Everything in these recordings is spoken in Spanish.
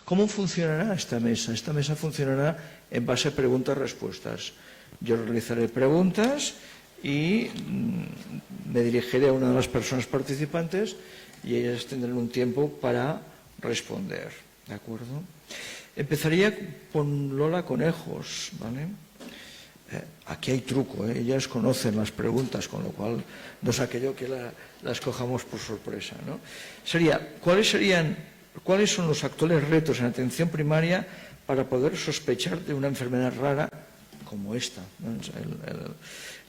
¿Cómo funcionará esta mesa? Esta mesa funcionará en base a preguntas-respuestas. Yo realizaré preguntas y me dirigiré a una de las personas participantes y ellas tendrán un tiempo para responder. ¿De acuerdo? Empezaría con Lola Conejos, ¿vale? Aquí hay truco, ellas conocen las preguntas, con lo cual no es aquello que las cojamos por sorpresa, ¿no? ¿Cuáles son los actuales retos en atención primaria para poder sospechar de una enfermedad rara como esta, ¿no?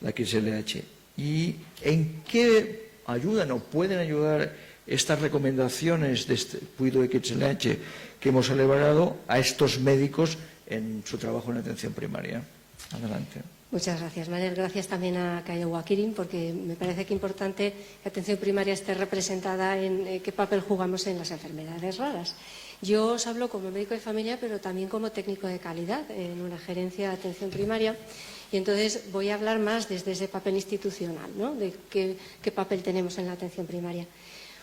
La XLH? ¿Y en qué ayudan o pueden ayudar estas recomendaciones de este Cuido XLH que hemos elaborado a estos médicos en su trabajo en atención primaria? Adelante. Muchas gracias, Manel. Gracias también a Kaiwa Kirin, porque me parece que es importante que atención primaria esté representada en qué papel jugamos en las enfermedades raras. Yo os hablo como médico de familia, pero también como técnico de calidad en una gerencia de atención primaria. Y entonces voy a hablar más desde ese papel institucional, ¿no? De qué papel tenemos en la atención primaria.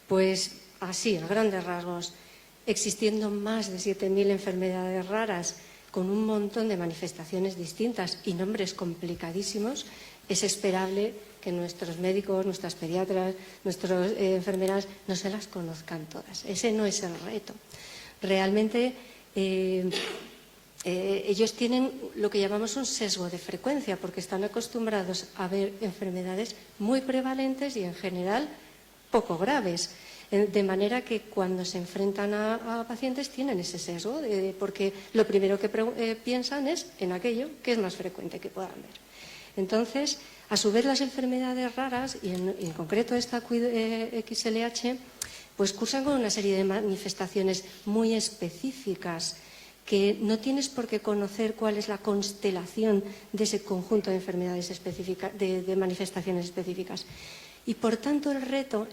Pues así, a grandes rasgos, existiendo más de 7.000 enfermedades raras, con un montón de manifestaciones distintas y nombres complicadísimos, es esperable que nuestros médicos, nuestras pediatras, nuestras enfermeras no se las conozcan todas. Ese no es el reto. Realmente ellos tienen lo que llamamos un sesgo de frecuencia, porque están acostumbrados a ver enfermedades muy prevalentes y en general poco graves. De manera que cuando se enfrentan a pacientes tienen ese sesgo, porque lo primero que piensan es en aquello que es más frecuente que puedan ver. Entonces, a su vez, las enfermedades raras, y en concreto esta XLH, pues cursan con una serie de manifestaciones muy específicas que no tienes por qué conocer cuál es la constelación de ese conjunto de enfermedades específicas, de manifestaciones específicas. Y por tanto el reto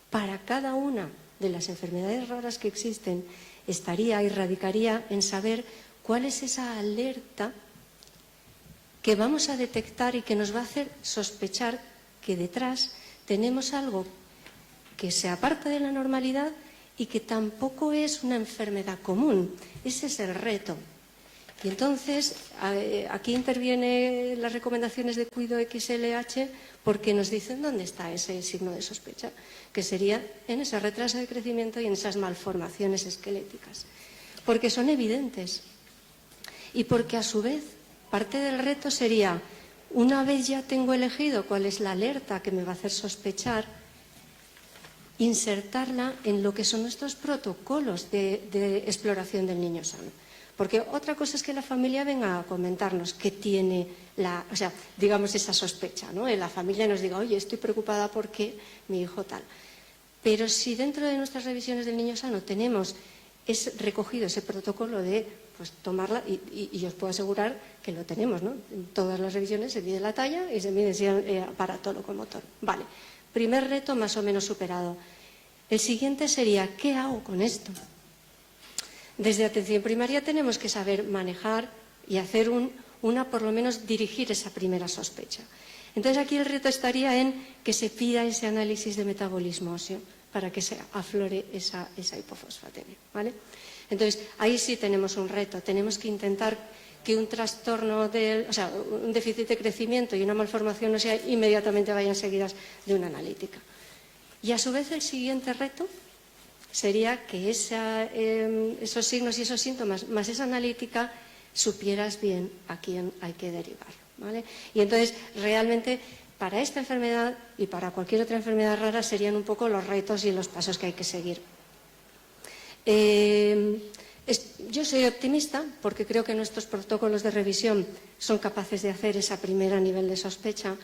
para cada una de las enfermedades raras que existen radicaría en saber cuál es esa alerta que vamos a detectar y que nos va a hacer sospechar que detrás tenemos algo que se aparta de la normalidad y que tampoco es una enfermedad común. Ese es el reto. Y entonces, aquí intervienen las recomendaciones de Cuido XLH porque nos dicen dónde está ese signo de sospecha, que sería en ese retraso de crecimiento y en esas malformaciones esqueléticas. Porque son evidentes. Y porque a su vez, parte del reto sería, una vez ya tengo elegido cuál es la alerta que me va a hacer sospechar, insertarla en lo que son nuestros protocolos de exploración del niño sano. Porque otra cosa es que la familia venga a comentarnos que tiene digamos esa sospecha, ¿no? La familia nos diga, oye, estoy preocupada porque mi hijo tal. Pero si dentro de nuestras revisiones del niño sano tenemos recogido ese protocolo de tomarla, y os puedo asegurar que lo tenemos, ¿no? En todas las revisiones se mide la talla y se mide si el aparato locomotor. Vale, primer reto más o menos superado. El siguiente sería, ¿qué hago con esto? Desde atención primaria tenemos que saber manejar y hacer por lo menos dirigir esa primera sospecha. Entonces aquí el reto estaría en que se pida ese análisis de metabolismo óseo para que se aflore esa hipofosfatemia, ¿vale? Entonces ahí sí tenemos un reto, tenemos que intentar que un trastorno, un déficit de crecimiento y una malformación ósea inmediatamente vayan seguidas de una analítica. Y a su vez el siguiente reto sería que esos signos y esos síntomas, más esa analítica, supieras bien a quién hay que derivarlo, ¿vale? Y entonces, realmente, para esta enfermedad y para cualquier otra enfermedad rara serían un poco los retos y los pasos que hay que seguir. Yo soy optimista porque creo que nuestros protocolos de revisión son capaces de hacer esa primera nivel de sospecha.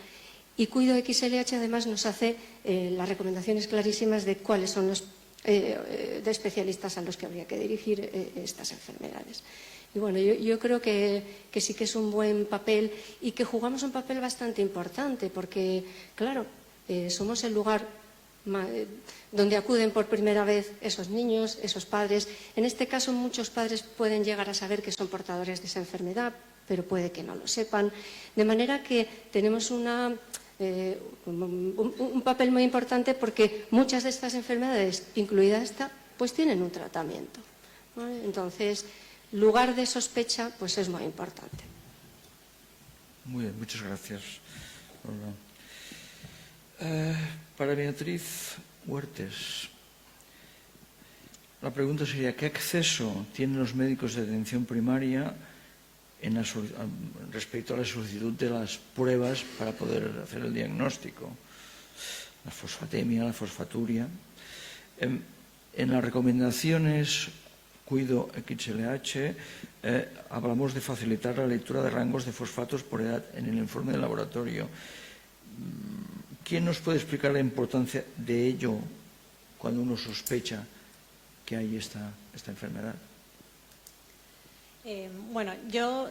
Y Cuido XLH además nos hace las recomendaciones clarísimas de cuáles son los de especialistas a los que habría que dirigir estas enfermedades. Y bueno, yo creo que sí que es un buen papel y que jugamos un papel bastante importante porque, claro, somos el lugar donde acuden por primera vez esos niños, esos padres. En este caso, muchos padres pueden llegar a saber que son portadores de esa enfermedad, pero puede que no lo sepan. De manera que tenemos un papel muy importante porque muchas de estas enfermedades, incluida esta, pues tienen un tratamiento, ¿vale? Entonces, lugar de sospecha pues es muy importante. Muy bien, muchas gracias. Para Beatriz Huertes, la pregunta sería: ¿qué acceso tienen los médicos de atención primaria respecto a la solicitud de las pruebas para poder hacer el diagnóstico? La fosfatemia, la fosfaturia. En las recomendaciones Cuido XLH hablamos de facilitar la lectura de rangos de fosfatos por edad en el informe del laboratorio. ¿Quién nos puede explicar la importancia de ello cuando uno sospecha que hay esta enfermedad? Bueno, yo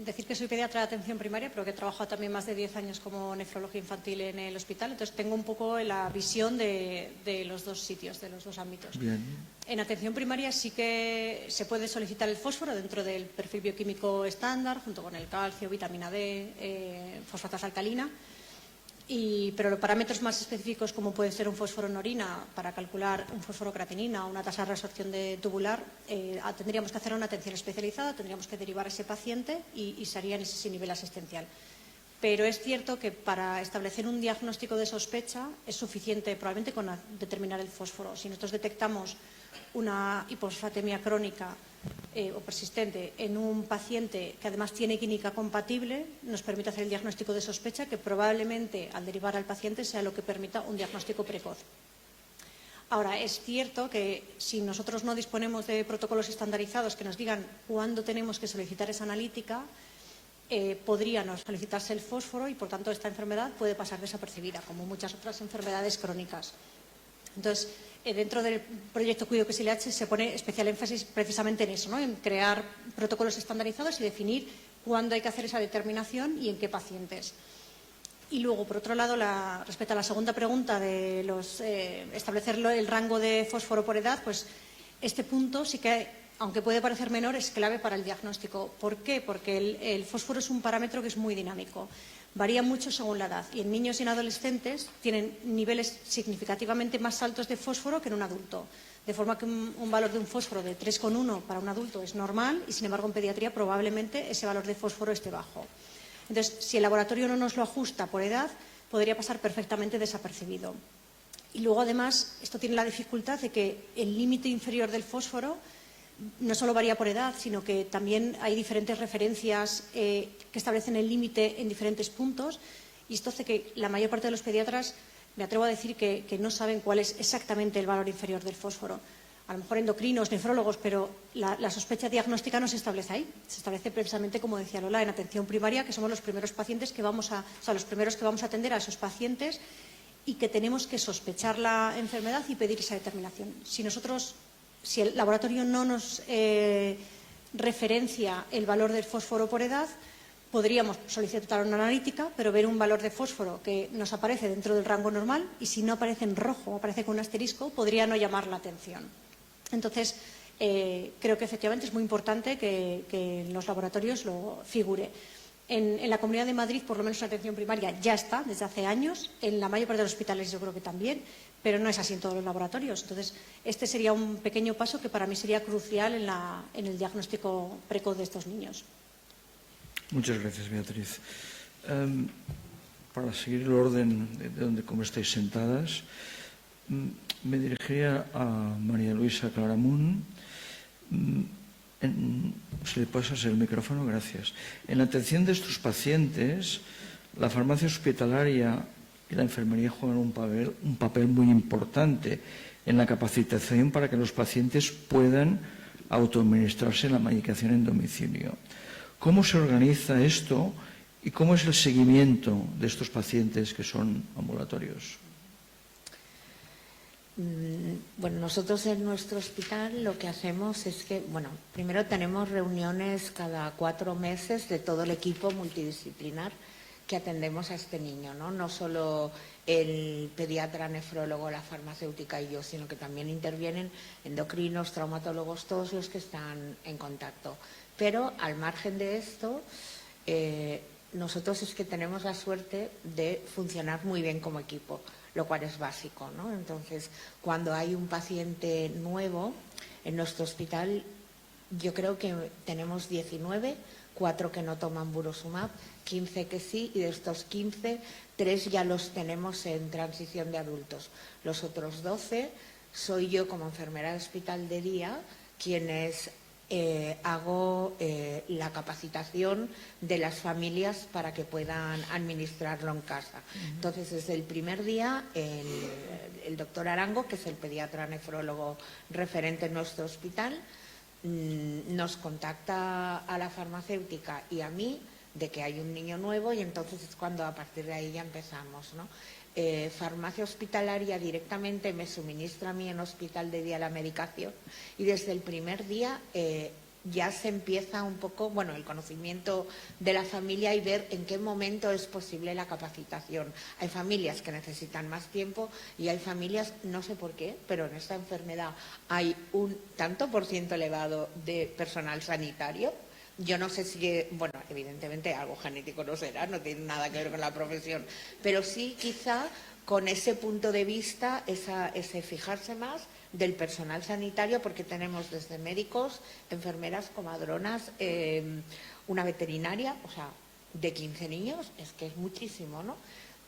decir que soy pediatra de atención primaria, pero que he trabajado también más de 10 años como nefrología infantil en el hospital, entonces tengo un poco la visión de los dos sitios, de los dos ámbitos. Bien. En atención primaria sí que se puede solicitar el fósforo dentro del perfil bioquímico estándar, junto con el calcio, vitamina D, fosfatasa alcalina. Pero los parámetros más específicos, como puede ser un fósforo en orina, para calcular un fosforocreatinina o una tasa de resorción tubular, tendríamos que hacer una atención especializada, tendríamos que derivar a ese paciente y sería en ese nivel asistencial. Pero es cierto que para establecer un diagnóstico de sospecha es suficiente probablemente con determinar el fósforo. Si nosotros detectamos una hifosfatemia crónica o persistente en un paciente que además tiene química compatible, nos permite hacer el diagnóstico de sospecha, que probablemente al derivar al paciente sea lo que permita un diagnóstico precoz. Ahora, es cierto que si nosotros no disponemos de protocolos estandarizados que nos digan cuándo tenemos que solicitar esa analítica, podría no solicitarse el fósforo y, por tanto, esta enfermedad puede pasar desapercibida, como muchas otras enfermedades crónicas. Entonces, dentro del proyecto Cuido XLH se pone especial énfasis precisamente en eso, ¿no? En crear protocolos estandarizados y definir cuándo hay que hacer esa determinación y en qué pacientes. Y luego, por otro lado, respecto a la segunda pregunta de establecer el rango de fósforo por edad, pues este punto sí que, aunque puede parecer menor, es clave para el diagnóstico. ¿Por qué? Porque el fósforo es un parámetro que es muy dinámico. Varía mucho según la edad y en niños y en adolescentes tienen niveles significativamente más altos de fósforo que en un adulto. De forma que un valor de un fósforo de 3,1 para un adulto es normal y, sin embargo, en pediatría probablemente ese valor de fósforo esté bajo. Entonces, si el laboratorio no nos lo ajusta por edad, podría pasar perfectamente desapercibido. Y luego, además, esto tiene la dificultad de que el límite inferior del fósforo no solo varía por edad, sino que también hay diferentes referencias que establecen el límite en diferentes puntos, y esto hace que la mayor parte de los pediatras, me atrevo a decir, que no saben cuál es exactamente el valor inferior del fósforo. A lo mejor endocrinos, nefrólogos, pero la sospecha diagnóstica no se establece ahí. Se establece precisamente, como decía Lola, en atención primaria, que somos los primeros pacientes que vamos a atender a esos pacientes y que tenemos que sospechar la enfermedad y pedir esa determinación. Si el laboratorio no nos referencia el valor del fósforo por edad, podríamos solicitar una analítica, pero ver un valor de fósforo que nos aparece dentro del rango normal, y si no aparece en rojo o aparece con un asterisco, podría no llamar la atención. Entonces, creo que efectivamente es muy importante que en los laboratorios lo figure. En la Comunidad de Madrid, por lo menos en atención primaria, ya está desde hace años. En la mayor parte de los hospitales yo creo que también, pero no es así en todos los laboratorios. Entonces, este sería un pequeño paso que para mí sería crucial en el diagnóstico precoz de estos niños. Muchas gracias, Beatriz. Para seguir el orden de cómo estáis sentadas, me dirigiría a María Luisa Claramunt. ¿Se le pasa el micrófono? Gracias. En la atención de estos pacientes, la farmacia hospitalaria y la enfermería juegan un papel muy importante en la capacitación para que los pacientes puedan autoadministrarse la medicación en domicilio. ¿Cómo se organiza esto y cómo es el seguimiento de estos pacientes que son ambulatorios? Bueno, nosotros en nuestro hospital lo que hacemos es que, bueno, primero tenemos reuniones cada 4 meses de todo el equipo multidisciplinar que atendemos a este niño, ¿no? No solo el pediatra, nefrólogo, la farmacéutica y yo, sino que también intervienen endocrinos, traumatólogos, todos los que están en contacto. Pero al margen de esto, nosotros es que tenemos la suerte de funcionar muy bien como equipo, lo cual es básico, ¿no? Entonces, cuando hay un paciente nuevo en nuestro hospital, yo creo que tenemos 19, 4 que no toman Burosumab, 15 que sí, y de estos 15, 3 ya los tenemos en transición de adultos. Los otros 12 soy yo como enfermera de hospital de día quienes hago la capacitación de las familias para que puedan administrarlo en casa. Entonces, desde el primer día, el doctor Arango, que es el pediatra nefrólogo referente en nuestro hospital, nos contacta a la farmacéutica y a mí de que hay un niño nuevo, y entonces es cuando a partir de ahí ya empezamos, ¿no? Farmacia hospitalaria directamente me suministra a mí en hospital de día la medicación, y desde el primer día ya se empieza un poco, bueno, el conocimiento de la familia y ver en qué momento es posible la capacitación. Hay familias que necesitan más tiempo y hay familias, no sé por qué, pero en esta enfermedad hay un tanto por ciento elevado de personal sanitario. Yo no sé si, bueno, evidentemente algo genético no será, no tiene nada que ver con la profesión, pero sí quizá con ese punto de vista, ese fijarse más del personal sanitario, porque tenemos desde médicos, enfermeras, comadronas, una veterinaria, o sea, de 15 niños, es que es muchísimo, ¿no?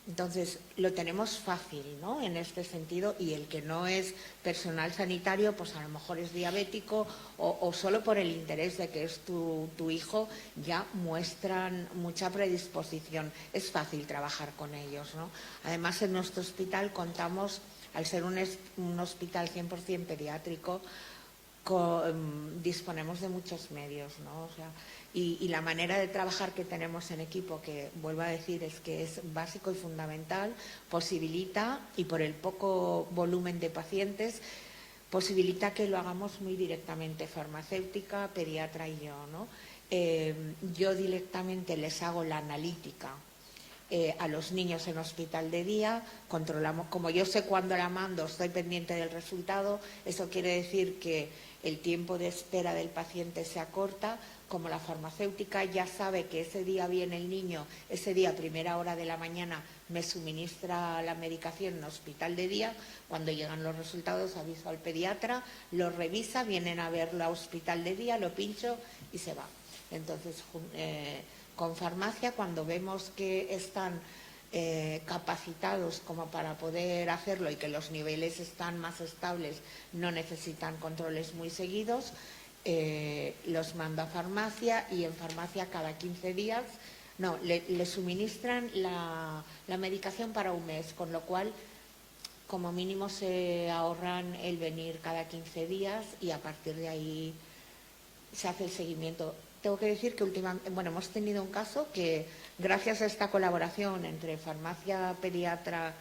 Entonces, lo tenemos fácil, ¿no?, en este sentido, y el que no es personal sanitario, pues a lo mejor es diabético o solo por el interés de que es tu hijo, ya muestran mucha predisposición. Es fácil trabajar con ellos, ¿no? Además, en nuestro hospital contamos, al ser un hospital 100% pediátrico, disponemos de muchos medios, ¿no? O sea, y la manera de trabajar que tenemos en equipo, que vuelvo a decir, es que es básico y fundamental, posibilita, y por el poco volumen de pacientes, posibilita que lo hagamos muy directamente, farmacéutica, pediatra y yo, ¿no? Yo directamente les hago la analítica a los niños en hospital de día, controlamos, como yo sé cuándo la mando, estoy pendiente del resultado, eso quiere decir que el tiempo de espera del paciente se acorta. Como la farmacéutica ya sabe que ese día viene el niño, ese día, primera hora de la mañana, me suministra la medicación en hospital de día, cuando llegan los resultados aviso al pediatra, lo revisa, vienen a verlo a hospital de día, lo pincho y se va. Entonces, con farmacia, cuando vemos que están capacitados como para poder hacerlo y que los niveles están más estables, no necesitan controles muy seguidos, los mando a farmacia, y en farmacia cada 15 días, le suministran la medicación para un mes, con lo cual como mínimo se ahorran el venir cada 15 días y a partir de ahí se hace el seguimiento. Tengo que decir que últimamente, bueno, hemos tenido un caso que gracias a esta colaboración entre farmacia, pediatra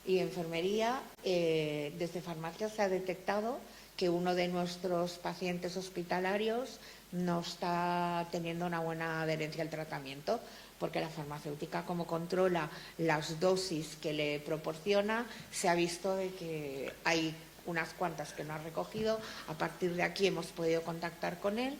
y enfermería, desde farmacia se ha detectado que uno de nuestros pacientes hospitalarios no está teniendo una buena adherencia al tratamiento, porque la farmacéutica, como controla las dosis que le proporciona, se ha visto de que hay unas cuantas que no ha recogido. A partir de aquí hemos podido contactar con él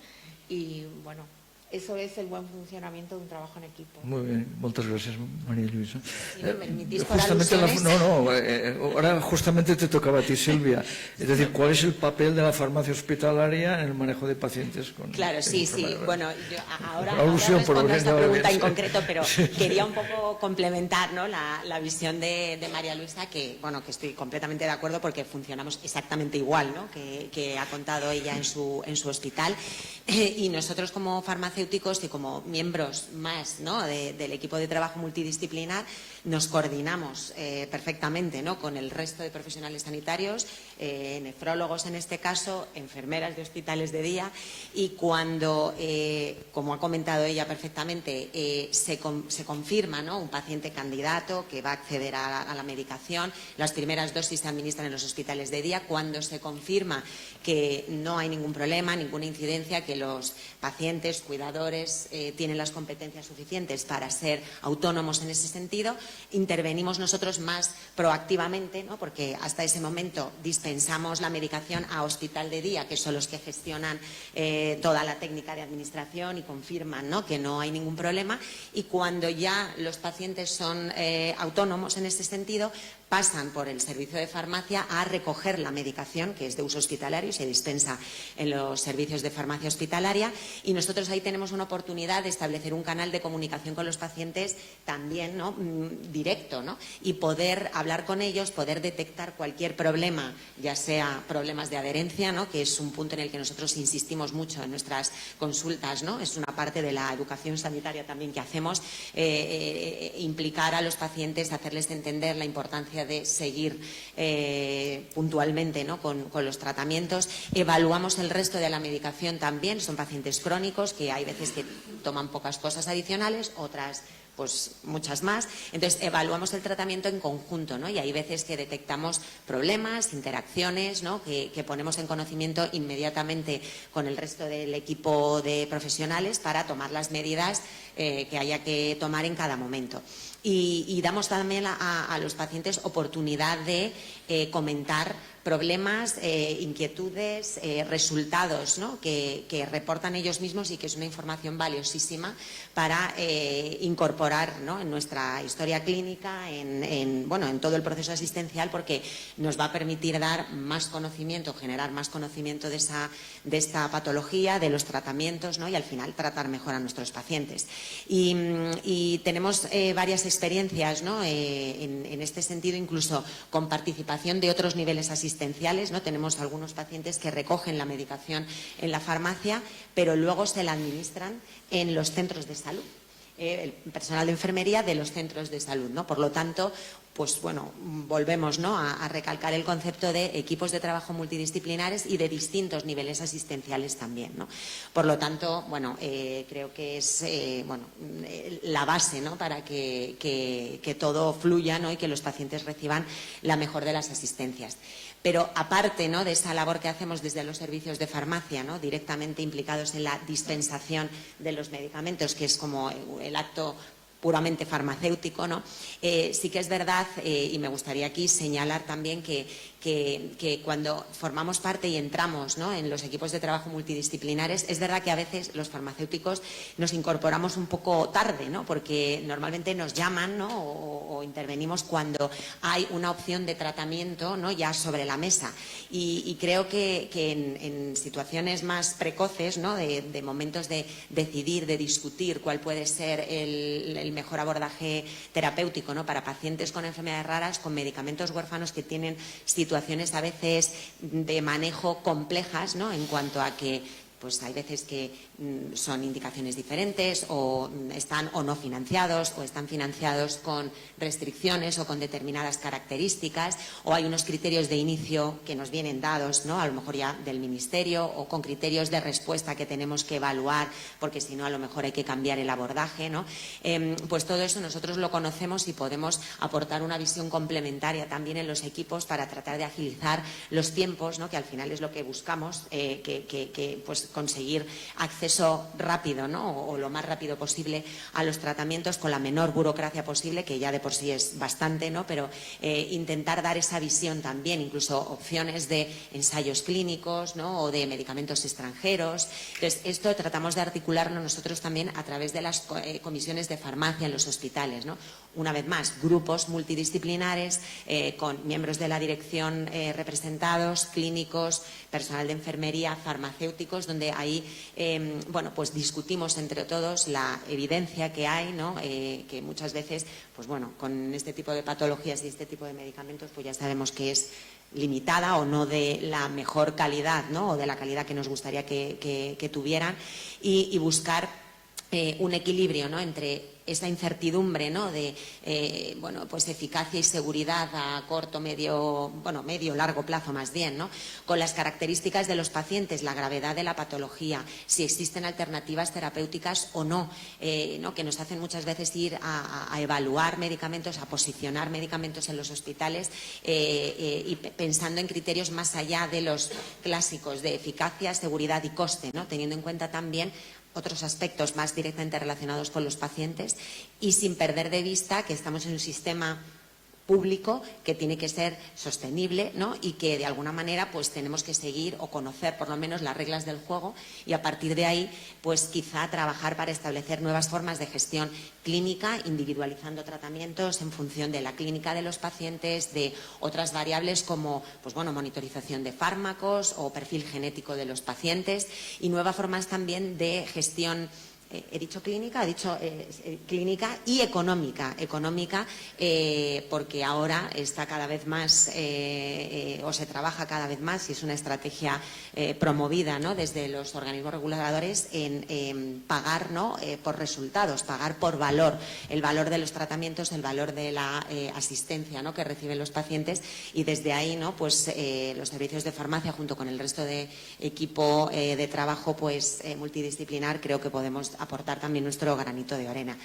y, bueno, eso es el buen funcionamiento de un trabajo en equipo. Muy bien, muchas gracias, María Luisa. Si me permitís, por Justamente alusiones. ahora justamente te tocaba a ti, Silvia. Es decir, ¿cuál es el papel de la farmacia hospitalaria en el manejo de pacientes con Claro, sí. enfermedades? Bueno, yo ahora Alusión, por lo respondo a que esta estaba pregunta bien. en concreto, pero quería un poco complementar, ¿no?, la visión de María Luisa, que bueno, que estoy completamente de acuerdo porque funcionamos exactamente igual, ¿no?, que ha contado ella en su hospital. Y nosotros como farmacéuticos y como miembros más, ¿no?, del equipo de trabajo multidisciplinar, nos coordinamos perfectamente, ¿no?, con el resto de profesionales sanitarios, nefrólogos en este caso, enfermeras de hospitales de día, y cuando, como ha comentado ella perfectamente, se confirma, ¿no?, un paciente candidato que va a acceder a la medicación, las primeras dosis se administran en los hospitales de día. Cuando se confirma que no hay ningún problema, ninguna incidencia, que los pacientes, cuidadores, tienen las competencias suficientes para ser autónomos en ese sentido, intervenimos nosotros más proactivamente, ¿no?, porque hasta ese momento dispensamos la medicación a hospital de día, que son los que gestionan toda la técnica de administración y confirman, ¿no?, que no hay ningún problema. Y cuando ya los pacientes son autónomos en ese sentido, pasan por el servicio de farmacia a recoger la medicación que es de uso hospitalario y se dispensa en los servicios de farmacia hospitalaria, y nosotros ahí tenemos una oportunidad de establecer un canal de comunicación con los pacientes también, ¿no?, directo, ¿no?, y poder hablar con ellos, poder detectar cualquier problema, ya sea problemas de adherencia, ¿no?, que es un punto en el que nosotros insistimos mucho en nuestras consultas, ¿no?, es una parte de la educación sanitaria también que hacemos, implicar a los pacientes, hacerles entender la importancia de seguir puntualmente, ¿no?, con los tratamientos. Evaluamos el resto de la medicación también, son pacientes crónicos que hay veces que toman pocas cosas adicionales, otras pues muchas más. Entonces evaluamos el tratamiento en conjunto, ¿no?, y hay veces que detectamos problemas, interacciones, ¿no?, que ponemos en conocimiento inmediatamente con el resto del equipo de profesionales para tomar las medidas que haya que tomar en cada momento. Y damos también a los pacientes oportunidad de comentar problemas, inquietudes, resultados, ¿no?, que reportan ellos mismos y que es una información valiosísima para incorporar, ¿no?, en nuestra historia clínica, en todo el proceso asistencial, porque nos va a permitir dar más conocimiento, generar más conocimiento de esta patología, de los tratamientos, ¿no?, y al final tratar mejor a nuestros pacientes. Y tenemos varias experiencias, ¿no?, en este sentido, incluso con participación de otros niveles asistenciales, ¿no? Tenemos algunos pacientes que recogen la medicación en la farmacia, pero luego se la administran en los centros de salud, el personal de enfermería de los centros de salud, ¿no? Por lo tanto, pues bueno, volvemos, ¿no?, a recalcar el concepto de equipos de trabajo multidisciplinares y de distintos niveles asistenciales también, ¿no? Por lo tanto, bueno, creo que es la base, ¿no?, para que todo fluya, ¿no?, y que los pacientes reciban la mejor de las asistencias. Pero aparte, ¿no?, de esa labor que hacemos desde los servicios de farmacia, ¿no?, directamente implicados en la dispensación de los medicamentos, que es como el acto puramente farmacéutico, ¿no?, sí que es verdad, y me gustaría aquí señalar también que cuando formamos parte y entramos, ¿no?, en los equipos de trabajo multidisciplinares, es verdad que a veces los farmacéuticos nos incorporamos un poco tarde, ¿no?, porque normalmente nos llaman, ¿no?, o intervenimos cuando hay una opción de tratamiento, ¿no?, ya sobre la mesa. Y creo que en situaciones más precoces, ¿no?, de momentos de decidir, de discutir cuál puede ser el mejor abordaje terapéutico, ¿no?, para pacientes con enfermedades raras, con medicamentos huérfanos que tienen situaciones a veces de manejo complejas, ¿no?, en cuanto a que pues hay veces que son indicaciones diferentes, o están o no financiados, o están financiados con restricciones o con determinadas características, o hay unos criterios de inicio que nos vienen dados, ¿no?, a lo mejor ya del Ministerio, o con criterios de respuesta que tenemos que evaluar, porque si no a lo mejor hay que cambiar el abordaje, ¿no? Pues todo eso nosotros lo conocemos y podemos aportar una visión complementaria también en los equipos para tratar de agilizar los tiempos, ¿no?, que al final es lo que buscamos, pues conseguir acceso rápido, ¿no?, o lo más rápido posible a los tratamientos con la menor burocracia posible, que ya de por sí es bastante, ¿no?, pero intentar dar esa visión también, incluso opciones de ensayos clínicos, ¿no?, o de medicamentos extranjeros. Entonces, esto tratamos de articularlo nosotros también a través de las comisiones de farmacia en los hospitales, ¿no? Una vez más, grupos multidisciplinares con miembros de la dirección representados, clínicos, personal de enfermería, farmacéuticos, donde ahí pues discutimos entre todos la evidencia que hay, ¿no?, que muchas veces, pues bueno, con este tipo de patologías y este tipo de medicamentos, pues ya sabemos que es limitada o no de la mejor calidad, ¿no?, o de la calidad que nos gustaría que tuvieran, y buscar un equilibrio, ¿no?, entre esa incertidumbre, ¿no?, de pues eficacia y seguridad a corto, medio, largo plazo más bien, ¿no?, con las características de los pacientes, la gravedad de la patología, si existen alternativas terapéuticas o no, que nos hacen muchas veces ir a evaluar medicamentos, a posicionar medicamentos en los hospitales, y pensando en criterios más allá de los clásicos de eficacia, seguridad y coste, ¿no?, teniendo en cuenta también otros aspectos más directamente relacionados con los pacientes, y sin perder de vista que estamos en un sistema público que tiene que ser sostenible, ¿no? Y que de alguna manera pues tenemos que seguir o conocer por lo menos las reglas del juego y a partir de ahí pues quizá trabajar para establecer nuevas formas de gestión clínica, individualizando tratamientos en función de la clínica de los pacientes, de otras variables como pues bueno, monitorización de fármacos o perfil genético de los pacientes y nuevas formas también de gestión. He dicho clínica, clínica y económica, porque ahora está cada vez más o se trabaja cada vez más y es una estrategia promovida, ¿no? Desde los organismos reguladores en pagar, ¿no? Por resultados, pagar por valor, el valor de los tratamientos, el valor de la asistencia, ¿no? Que reciben los pacientes y desde ahí, ¿no? Pues los servicios de farmacia junto con el resto de equipo de trabajo pues multidisciplinar creo que podemos aportar también nuestro granito de arena.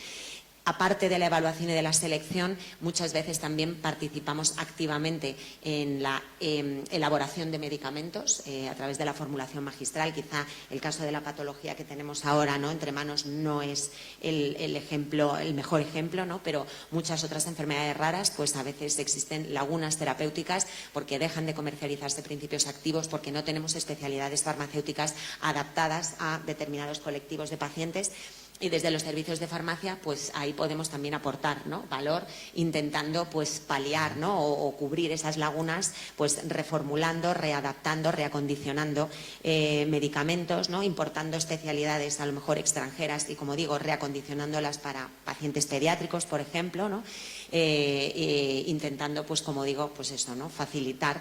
Aparte de la evaluación y de la selección, muchas veces también participamos activamente en la elaboración de medicamentos a través de la formulación magistral. Quizá el caso de la patología que tenemos ahora, ¿no? Entre manos no es el mejor ejemplo, ¿no? Pero muchas otras enfermedades raras, pues a veces existen lagunas terapéuticas porque dejan de comercializarse principios activos, porque no tenemos especialidades farmacéuticas adaptadas a determinados colectivos de pacientes. Y desde los servicios de farmacia, pues ahí podemos también aportar, ¿no? Valor, intentando pues paliar, ¿no? o cubrir esas lagunas, pues reformulando, readaptando, reacondicionando medicamentos, ¿no? Importando especialidades a lo mejor extranjeras y, como digo, reacondicionándolas para pacientes pediátricos, por ejemplo, ¿no? Intentando, pues como digo, pues eso, ¿no? Facilitar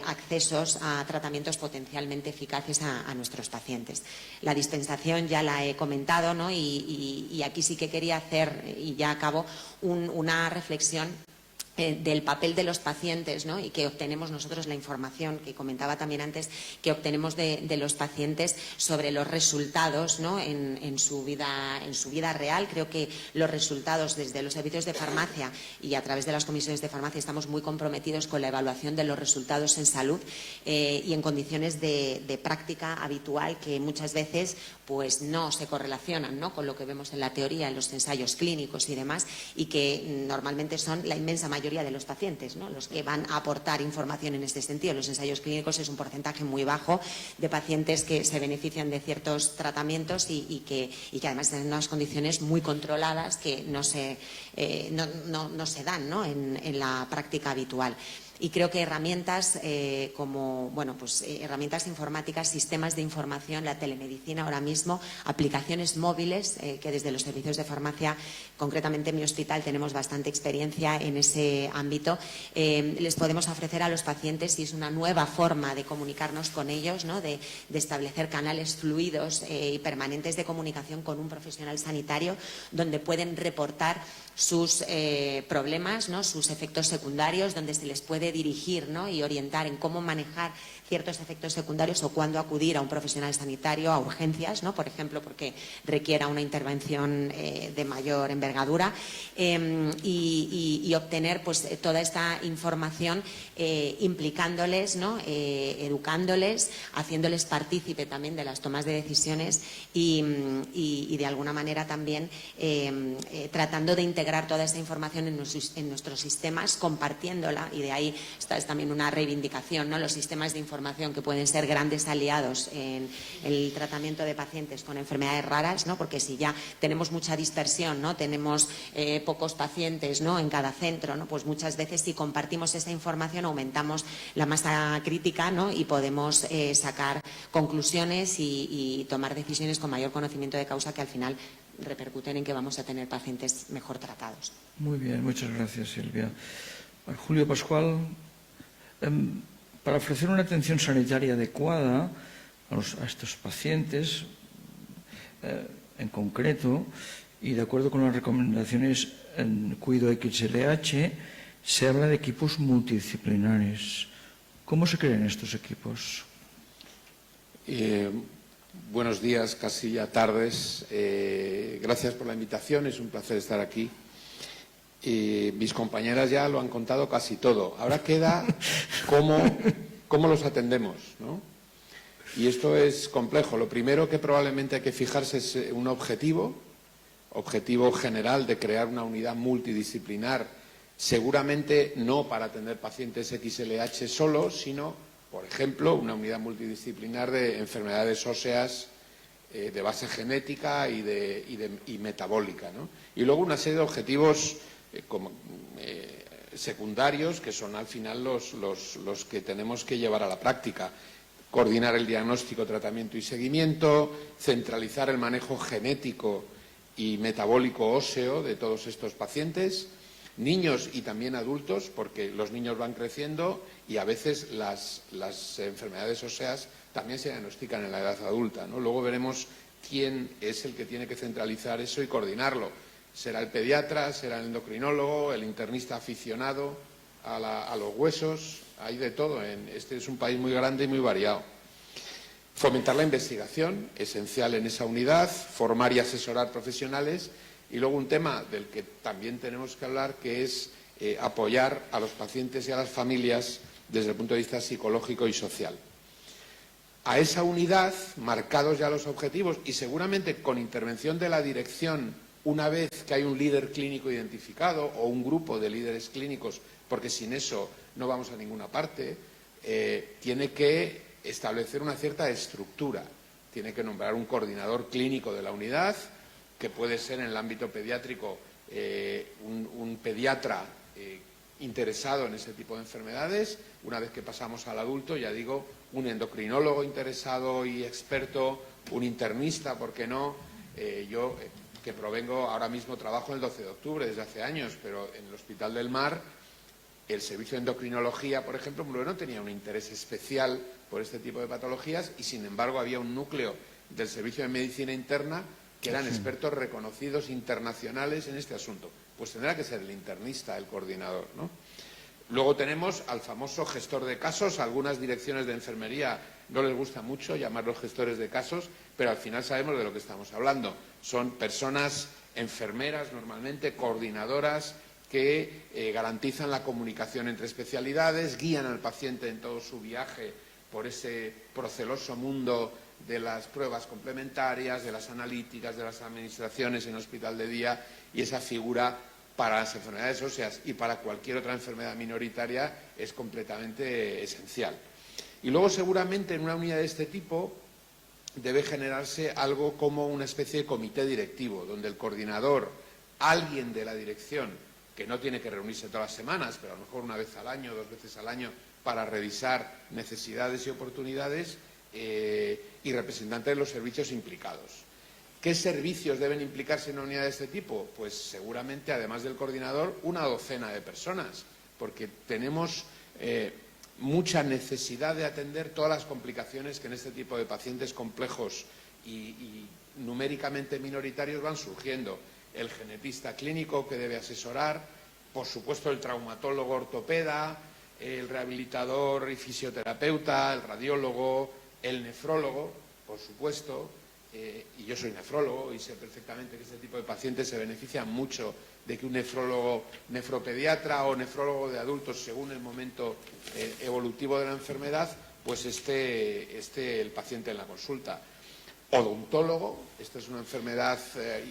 accesos a tratamientos potencialmente eficaces a nuestros pacientes. La dispensación ya la he comentado, ¿no? Y aquí sí que quería hacer, y ya acabo, una reflexión del papel de los pacientes, ¿no? Y que obtenemos nosotros la información que comentaba también antes, que obtenemos de los pacientes sobre los resultados, ¿no? en su vida real. Creo que los resultados desde los servicios de farmacia y a través de las comisiones de farmacia estamos muy comprometidos con la evaluación de los resultados en salud y en condiciones de práctica habitual que muchas veces pues no se correlacionan, ¿no? Con lo que vemos en la teoría, en los ensayos clínicos y demás, y que normalmente son la inmensa mayoría de los pacientes, ¿no? Los que van a aportar información en este sentido. En los ensayos clínicos es un porcentaje muy bajo de pacientes que se benefician de ciertos tratamientos y que además tienen unas condiciones muy controladas que no se dan, ¿no? en la práctica habitual. Y creo que herramientas como, bueno, pues herramientas informáticas, sistemas de información, la telemedicina ahora mismo, aplicaciones móviles que desde los servicios de farmacia, concretamente en mi hospital, tenemos bastante experiencia en ese ámbito, les podemos ofrecer a los pacientes y es una nueva forma de comunicarnos con ellos, ¿no? de establecer canales fluidos y permanentes de comunicación con un profesional sanitario donde pueden reportar sus problemas, ¿no? Sus efectos secundarios, donde se les puede dirigir, ¿no? y orientar en cómo manejar ciertos efectos secundarios o cuándo acudir a un profesional sanitario a urgencias, ¿no? Por ejemplo, porque requiera una intervención de mayor envergadura y obtener pues toda esta información implicándoles, ¿no? Educándoles, haciéndoles partícipe también de las tomas de decisiones y de alguna manera también tratando de integrar toda esa información en nuestros sistemas, compartiéndola, y de ahí esta es también una reivindicación, ¿no? Los sistemas de información que pueden ser grandes aliados en el tratamiento de pacientes con enfermedades raras, ¿no? Porque si ya tenemos mucha dispersión, ¿no? Tenemos pocos pacientes, ¿no? en cada centro, ¿no? Pues muchas veces si compartimos esa información aumentamos la masa crítica, ¿no? y podemos sacar conclusiones y tomar decisiones con mayor conocimiento de causa que al final repercuten en que vamos a tener pacientes mejor tratados. Muy bien, muchas gracias, Silvia. Julio Pascual, para ofrecer una atención sanitaria adecuada a estos pacientes, en concreto, y de acuerdo con las recomendaciones en Cuido XLH, se habla de equipos multidisciplinares. ¿Cómo se crean estos equipos? Buenos días, casi ya tardes. Gracias por la invitación, es un placer estar aquí. Mis compañeras ya lo han contado casi todo. Ahora queda cómo los atendemos, ¿no? Y esto es complejo. Lo primero que probablemente hay que fijarse es un objetivo general de crear una unidad multidisciplinar Seguramente no para atender pacientes XLH solo, sino, por ejemplo, una unidad multidisciplinar de enfermedades óseas de base genética y metabólica, ¿no? Y luego una serie de objetivos secundarios que son al final los que tenemos que llevar a la práctica. Coordinar el diagnóstico, tratamiento y seguimiento, centralizar el manejo genético y metabólico óseo de todos estos pacientes, niños y también adultos, porque los niños van creciendo y a veces las enfermedades óseas también se diagnostican en la edad adulta, ¿no? Luego veremos quién es el que tiene que centralizar eso y coordinarlo. Será el pediatra, será el endocrinólogo, el internista aficionado a los huesos, hay de todo. Este es un país muy grande y muy variado. Fomentar la investigación, esencial en esa unidad, formar y asesorar profesionales, y luego un tema del que también tenemos que hablar, que es apoyar a los pacientes y a las familias desde el punto de vista psicológico y social. A esa unidad, marcados ya los objetivos y seguramente con intervención de la dirección, una vez que hay un líder clínico identificado o un grupo de líderes clínicos, porque sin eso no vamos a ninguna parte, tiene que establecer una cierta estructura. Tiene que nombrar un coordinador clínico de la unidad, que puede ser en el ámbito pediátrico un pediatra interesado en ese tipo de enfermedades. Una vez que pasamos al adulto, ya digo, un endocrinólogo interesado y experto, un internista, ¿por qué no? Yo, que provengo, ahora mismo trabajo en el 12 de octubre desde hace años, pero en el Hospital del Mar, el servicio de endocrinología, por ejemplo, no tenía un interés especial por este tipo de patologías y, sin embargo, había un núcleo del servicio de medicina interna que eran expertos reconocidos internacionales en este asunto. Pues tendrá que ser el internista, el coordinador, ¿no? Luego tenemos al famoso gestor de casos. A algunas direcciones de enfermería no les gusta mucho llamarlos gestores de casos, pero al final sabemos de lo que estamos hablando. Son personas enfermeras, normalmente coordinadoras, que garantizan la comunicación entre especialidades, guían al paciente en todo su viaje por ese proceloso mundo de las pruebas complementarias, de las analíticas, de las administraciones en hospital de día, y esa figura para las enfermedades óseas y para cualquier otra enfermedad minoritaria es completamente esencial. Y luego, seguramente, en una unidad de este tipo debe generarse algo como una especie de comité directivo, donde el coordinador, alguien de la dirección, que no tiene que reunirse todas las semanas, pero a lo mejor una vez al año, 2 veces al año, para revisar necesidades y oportunidades, y representantes de los servicios implicados. ¿Qué servicios deben implicarse en una unidad de este tipo? Pues seguramente, además del coordinador, una docena de personas, porque tenemos mucha necesidad de atender todas las complicaciones que en este tipo de pacientes complejos y numéricamente minoritarios van surgiendo. El genetista clínico que debe asesorar, por supuesto el traumatólogo ortopeda, el rehabilitador y fisioterapeuta, el radiólogo, el nefrólogo, por supuesto, y yo soy nefrólogo y sé perfectamente que este tipo de pacientes se benefician mucho de que un nefrólogo, nefropediatra o nefrólogo de adultos, según el momento evolutivo de la enfermedad, pues esté el paciente en la consulta. Odontólogo, esta es una enfermedad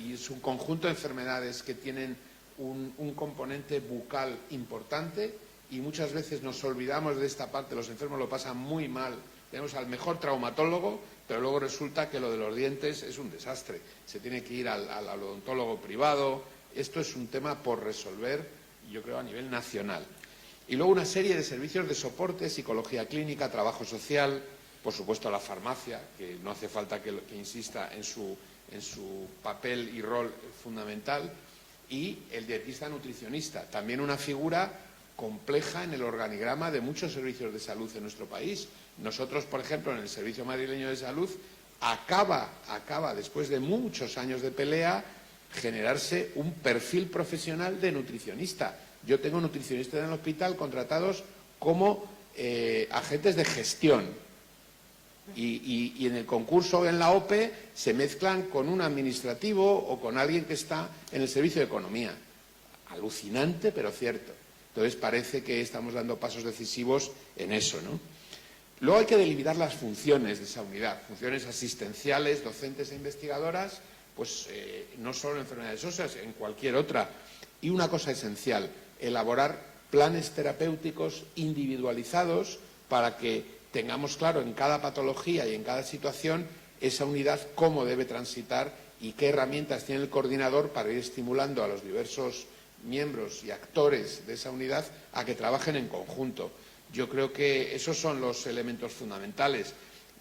y es un conjunto de enfermedades que tienen un componente bucal importante y muchas veces nos olvidamos de esta parte, los enfermos lo pasan muy mal. Tenemos al mejor traumatólogo, pero luego resulta que lo de los dientes es un desastre. Se tiene que ir al odontólogo privado. Esto es un tema por resolver, yo creo, a nivel nacional. Y luego una serie de servicios de soporte, psicología clínica, trabajo social, por supuesto la farmacia, que no hace falta que insista en su papel y rol fundamental, y el dietista nutricionista, también una figura compleja en el organigrama de muchos servicios de salud en nuestro país. Nosotros, por ejemplo, en el Servicio Madrileño de Salud, acaba, después de muchos años de pelea, generarse un perfil profesional de nutricionista. Yo tengo nutricionistas en el hospital contratados como agentes de gestión y en el concurso o en la OPE se mezclan con un administrativo o con alguien que está en el servicio de economía. Alucinante, pero cierto. Entonces parece que estamos dando pasos decisivos en eso, ¿no? Luego hay que delimitar las funciones de esa unidad, funciones asistenciales, docentes e investigadoras, pues no solo en enfermedades óseas, en cualquier otra. Y una cosa esencial, elaborar planes terapéuticos individualizados para que tengamos claro en cada patología y en cada situación esa unidad cómo debe transitar y qué herramientas tiene el coordinador para ir estimulando a los diversos miembros y actores de esa unidad a que trabajen en conjunto. Yo creo que esos son los elementos fundamentales.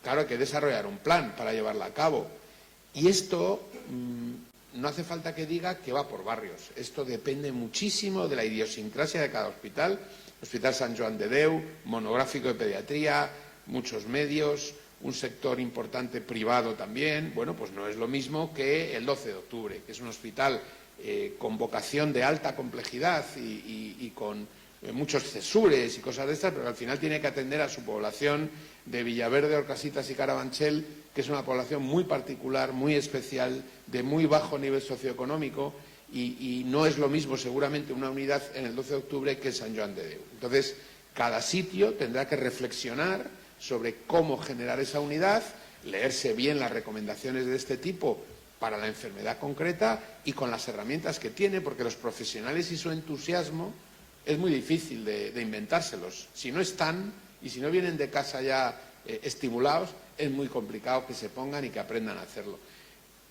Claro, hay que desarrollar un plan para llevarla a cabo. Y esto no hace falta que diga que va por barrios. Esto depende muchísimo de la idiosincrasia de cada hospital. Hospital Sant Joan de Déu, monográfico de pediatría, muchos medios, un sector importante privado también. Bueno, pues no es lo mismo que el 12 de octubre, que es un hospital con vocación de alta complejidad y con muchos cesures y cosas de estas, pero al final tiene que atender a su población de Villaverde, Orcasitas y Carabanchel, que es una población muy particular, muy especial, de muy bajo nivel socioeconómico, y no es lo mismo seguramente una unidad en el 12 de octubre que Sant Joan de Déu. Entonces, cada sitio tendrá que reflexionar sobre cómo generar esa unidad, leerse bien las recomendaciones de este tipo para la enfermedad concreta y con las herramientas que tiene, porque los profesionales y su entusiasmo es muy difícil de inventárselos. Si no están y si no vienen de casa ya estimulados, es muy complicado que se pongan y que aprendan a hacerlo.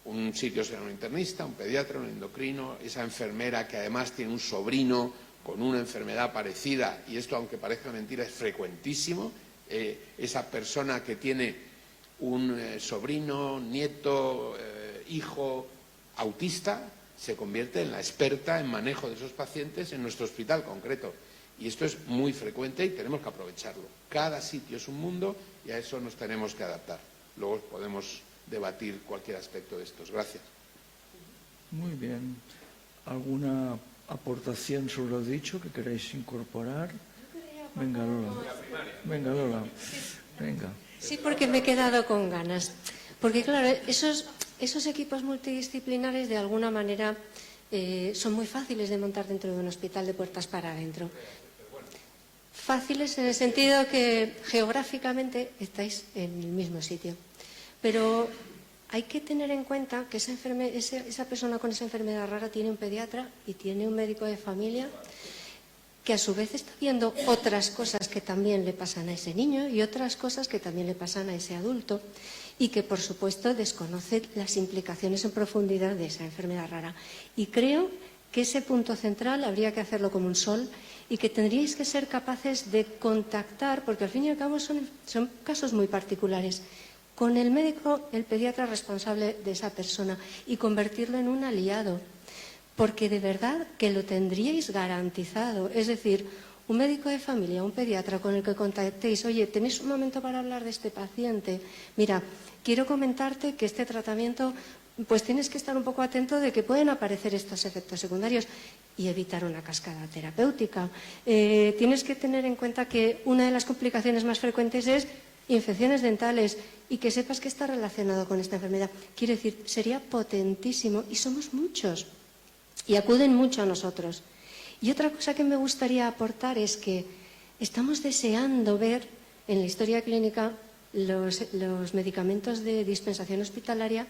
Un sitio será un internista, un pediatra, un endocrino, esa enfermera que además tiene un sobrino con una enfermedad parecida, y esto, aunque parezca mentira, es frecuentísimo. Esa persona que tiene un sobrino, nieto, hijo autista, se convierte en la experta en manejo de esos pacientes en nuestro hospital concreto. Y esto es muy frecuente y tenemos que aprovecharlo. Cada sitio es un mundo y a eso nos tenemos que adaptar. Luego podemos debatir cualquier aspecto de estos. Gracias. Muy bien. ¿Alguna aportación sobre lo dicho que queráis incorporar? Venga, Lola. Venga, Lola. Venga. Sí, porque me he quedado con ganas. Porque, claro, esos equipos multidisciplinares, de alguna manera, son muy fáciles de montar dentro de un hospital de puertas para adentro. Fáciles en el sentido que geográficamente estáis en el mismo sitio. Pero hay que tener en cuenta que esa persona con esa enfermedad rara tiene un pediatra y tiene un médico de familia que a su vez está viendo otras cosas que también le pasan a ese niño y otras cosas que también le pasan a ese adulto, y que, por supuesto, desconoce las implicaciones en profundidad de esa enfermedad rara. Y creo que ese punto central habría que hacerlo como un sol y que tendríais que ser capaces de contactar, porque al fin y al cabo son casos muy particulares, con el médico, el pediatra responsable de esa persona, y convertirlo en un aliado. Porque de verdad que lo tendríais garantizado. Es decir, un médico de familia, un pediatra con el que contactéis, oye, ¿tenéis un momento para hablar de este paciente? Mira, quiero comentarte que este tratamiento, pues tienes que estar un poco atento de que pueden aparecer estos efectos secundarios y evitar una cascada terapéutica. Tienes que tener en cuenta que una de las complicaciones más frecuentes es infecciones dentales, y que sepas que está relacionado con esta enfermedad. Quiero decir, sería potentísimo, y somos muchos. Y acuden mucho a nosotros. Y otra cosa que me gustaría aportar es que estamos deseando ver en la historia clínica los medicamentos de dispensación hospitalaria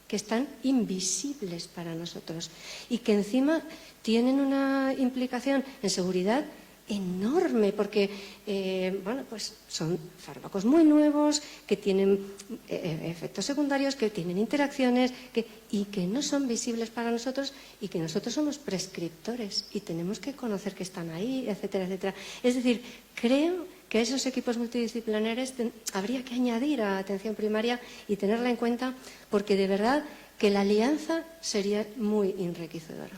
que están invisibles para nosotros y que encima tienen una implicación en seguridad enorme, porque pues son fármacos muy nuevos que tienen efectos secundarios, que tienen interacciones y que no son visibles para nosotros, y que nosotros somos prescriptores y tenemos que conocer que están ahí, etcétera, etcétera. Es decir, creo que a esos equipos multidisciplinares habría que añadir a atención primaria y tenerla en cuenta, porque de verdad que la alianza sería muy enriquecedora.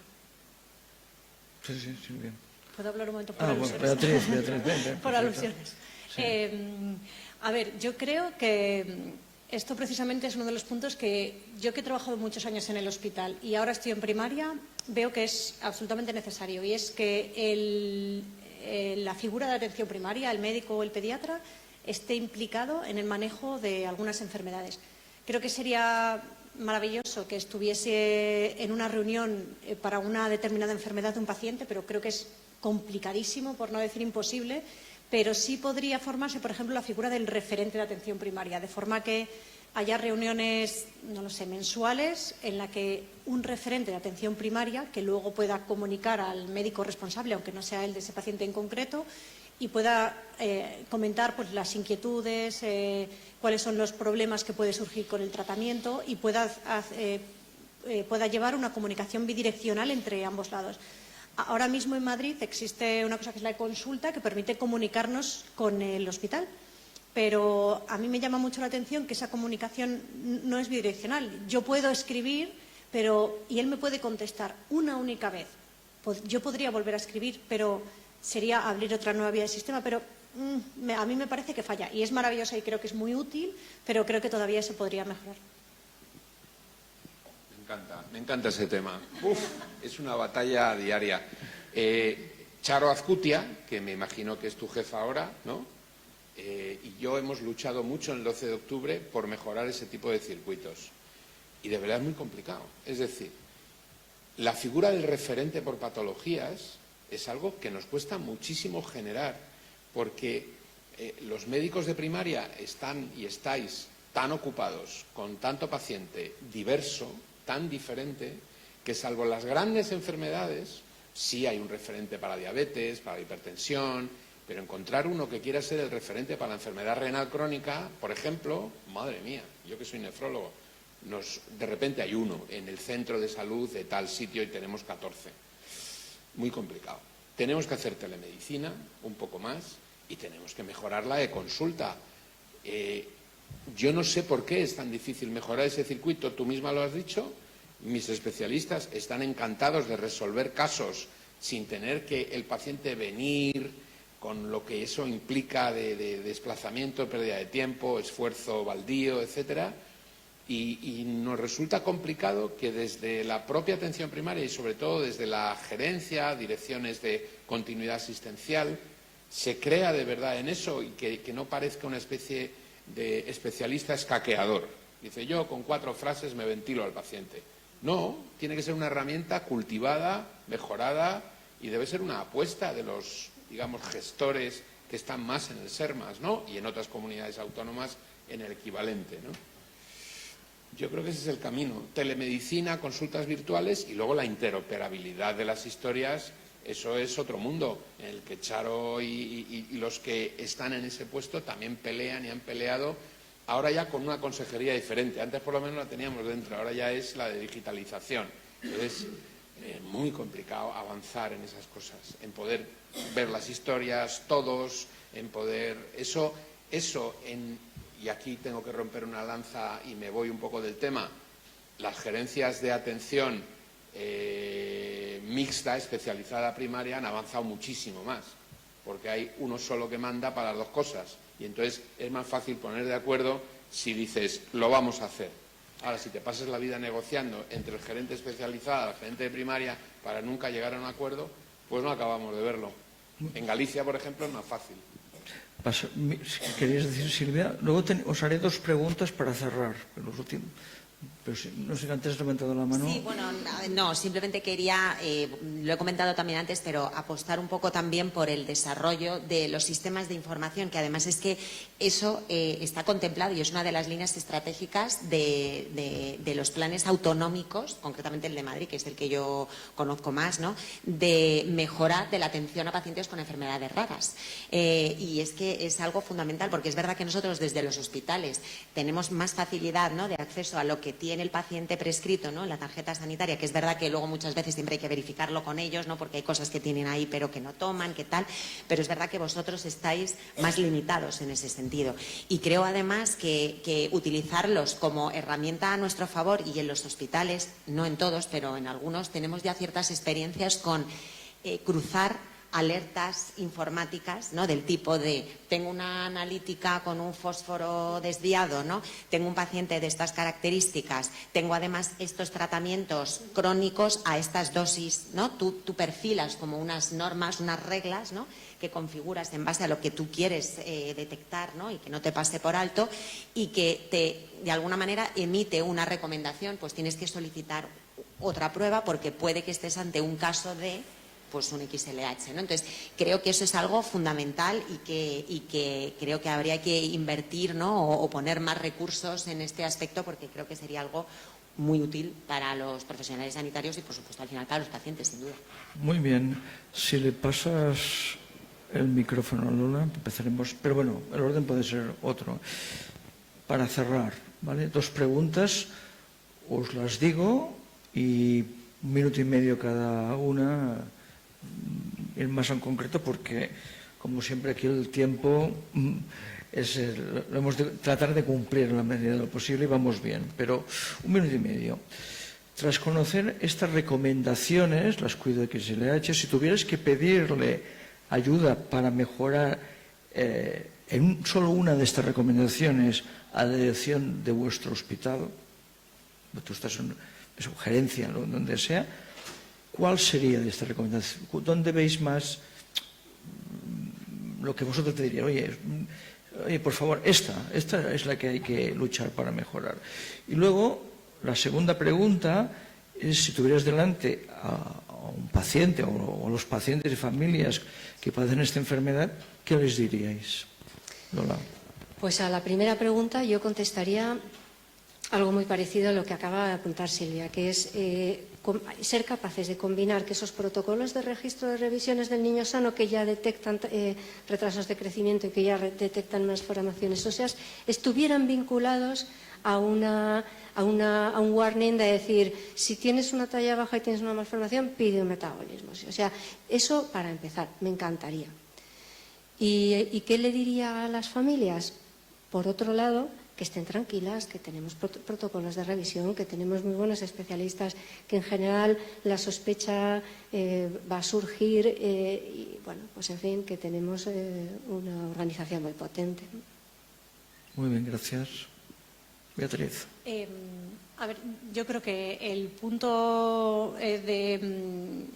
Sí, bien. ¿Puedo hablar un momento por alusiones? Bueno, Beatriz, ven. Por alusiones. Sí. A ver, yo creo que esto precisamente es uno de los puntos que yo, que he trabajado muchos años en el hospital y ahora estoy en primaria, veo que es absolutamente necesario, y es que la figura de atención primaria, el médico o el pediatra, esté implicado en el manejo de algunas enfermedades. Creo que sería maravilloso que estuviese en una reunión para una determinada enfermedad de un paciente, pero creo que es complicadísimo, por no decir imposible, pero sí podría formarse, por ejemplo, la figura del referente de atención primaria, de forma que haya reuniones, no lo sé, mensuales, en la que un referente de atención primaria, que luego pueda comunicar al médico responsable, aunque no sea el de ese paciente en concreto, y pueda comentar pues, las inquietudes, cuáles son los problemas que puede surgir con el tratamiento y pueda llevar una comunicación bidireccional entre ambos lados. Ahora mismo en Madrid existe una cosa que es la e-consulta, que permite comunicarnos con el hospital, pero a mí me llama mucho la atención que esa comunicación no es bidireccional. Yo puedo escribir y él me puede contestar una única vez. Yo podría volver a escribir, pero sería abrir otra nueva vía de sistema, pero a mí me parece que falla. Y es maravillosa y creo que es muy útil, pero creo que todavía se podría mejorar. Me encanta ese tema. Es una batalla diaria. Charo Azcutia, que me imagino que es tu jefa ahora, ¿no? Y yo hemos luchado mucho en el 12 de octubre por mejorar ese tipo de circuitos. Y de verdad es muy complicado. Es decir, la figura del referente por patologías es algo que nos cuesta muchísimo generar, porque los médicos de primaria están y estáis tan ocupados con tanto paciente diverso, tan diferente, que salvo las grandes enfermedades, sí hay un referente para diabetes, para hipertensión, pero encontrar uno que quiera ser el referente para la enfermedad renal crónica, por ejemplo, madre mía, yo que soy nefrólogo, de repente hay uno en el centro de salud de tal sitio y tenemos 14. Muy complicado. Tenemos que hacer telemedicina un poco más y tenemos que mejorar la e-consulta. Yo no sé por qué es tan difícil mejorar ese circuito, tú misma lo has dicho, mis especialistas están encantados de resolver casos sin tener que el paciente venir, con lo que eso implica de desplazamiento, pérdida de tiempo, esfuerzo baldío, etcétera, y nos resulta complicado que desde la propia atención primaria y sobre todo desde la gerencia, direcciones de continuidad asistencial, se crea de verdad en eso y que no parezca una especie de especialista escaqueador. Dice, yo con 4 frases me ventilo al paciente. No, tiene que ser una herramienta cultivada, mejorada y debe ser una apuesta de los, digamos, gestores que están más en el SERMAS, ¿no? Y en otras comunidades autónomas en el equivalente, ¿no? Yo creo que ese es el camino. Telemedicina, consultas virtuales y luego la interoperabilidad de las historias. Eso es otro mundo en el que Charo y los que están en ese puesto también pelean y han peleado, ahora ya con una consejería diferente. Antes por lo menos la teníamos dentro, ahora ya es la de digitalización. Entonces, muy complicado avanzar en esas cosas, en poder ver las historias todos, en poder... Y aquí tengo que romper una lanza y me voy un poco del tema. Las gerencias de atención mixta, especializada primaria, han avanzado muchísimo más, porque hay uno solo que manda para las dos cosas. Y entonces es más fácil poner de acuerdo si dices, lo vamos a hacer. Ahora, si te pasas la vida negociando entre el gerente especializado y el gerente de primaria para nunca llegar a un acuerdo, pues no acabamos de verlo. En Galicia, por ejemplo, es más fácil. ¿Querías decir, Silvia? Luego os haré 2 preguntas para cerrar. Pero no sé, antes has levantado la mano. Sí, bueno, no, simplemente quería, lo he comentado también antes, pero apostar un poco también por el desarrollo de los sistemas de información, que además es que eso está contemplado y es una de las líneas estratégicas de los planes autonómicos, concretamente el de Madrid, que es el que yo conozco más, ¿no?, de mejora de la atención a pacientes con enfermedades raras. Y es que es algo fundamental, porque es verdad que nosotros desde los hospitales tenemos más facilidad, ¿no?, de acceso a lo que tiene el paciente prescrito, ¿no?, en la tarjeta sanitaria, que es verdad que luego muchas veces siempre hay que verificarlo con ellos, ¿no?, porque hay cosas que tienen ahí pero que no toman, qué tal, pero es verdad que vosotros estáis más limitados en ese sentido. Y creo además que utilizarlos como herramienta a nuestro favor, y en los hospitales, no en todos, pero en algunos, tenemos ya ciertas experiencias con cruzar alertas informáticas, ¿no?, del tipo de tengo una analítica con un fósforo desviado, ¿no?, tengo un paciente de estas características, tengo además estos tratamientos crónicos a estas dosis, ¿no? Tú perfilas como unas normas, unas reglas, ¿no?, que configuras en base a lo que tú quieres detectar, ¿no?, y que no te pase por alto, y que de alguna manera emite una recomendación. Pues tienes que solicitar otra prueba porque puede que estés ante un caso de pues un XLH, ¿no? Entonces, creo que eso es algo fundamental y que creo que habría que invertir, ¿no? o poner más recursos en este aspecto, porque creo que sería algo muy útil para los profesionales sanitarios y, por supuesto, al final para los pacientes, sin duda. Muy bien. Si le pasas el micrófono a Lola, empezaremos. Pero bueno, el orden puede ser otro. Para cerrar, ¿vale? 2 preguntas, os las digo y 1 minuto y medio cada una, ir más en concreto, porque, como siempre, aquí el tiempo lo hemos de tratar de cumplir en la medida de lo posible y vamos bien, pero 1 minuto y medio. Tras conocer estas recomendaciones, las Cuido XLH, si tuvieras que pedirle ayuda para mejorar solo una de estas recomendaciones a la dirección de vuestro hospital, tú estás en sugerencia, donde sea, ¿cuál sería de esta recomendación? ¿Dónde veis más lo que vosotros te diríais? Oye, por favor, esta es la que hay que luchar para mejorar. Y luego, la segunda pregunta es, si tuvieras delante a un paciente o a los pacientes y familias que padecen esta enfermedad, ¿qué les diríais? Lola. Pues a la primera pregunta yo contestaría algo muy parecido a lo que acaba de apuntar Silvia, que es ser capaces de combinar que esos protocolos de registro de revisiones del niño sano, que ya detectan retrasos de crecimiento y que ya detectan malformaciones óseas, estuvieran vinculados a un warning de decir, si tienes una talla baja y tienes una malformación, pide un metabolismo. O sea, eso para empezar, me encantaría. ¿Y qué le diría a las familias? Por otro lado, que estén tranquilas, que tenemos protocolos de revisión, que tenemos muy buenos especialistas, que en general la sospecha va a surgir y, bueno, pues en fin, que tenemos una organización muy potente. Muy bien, gracias. Beatriz. A ver, yo creo que el punto de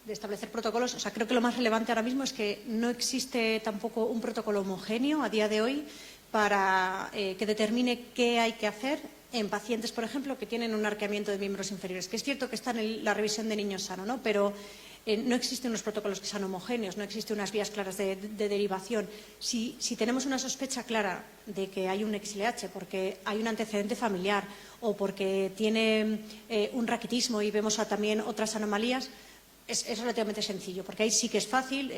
establecer protocolos, o sea, creo que lo más relevante ahora mismo es que no existe tampoco un protocolo homogéneo a día de hoy para que determine qué hay que hacer en pacientes, por ejemplo, que tienen un arqueamiento de miembros inferiores. Que es cierto que está en la revisión de niños sano, ¿no? Pero no existen unos protocolos que sean homogéneos, no existen unas vías claras de derivación. Si tenemos una sospecha clara de que hay un XLH porque hay un antecedente familiar o porque tiene un raquitismo y vemos también otras anomalías, es relativamente sencillo, porque ahí sí que es fácil,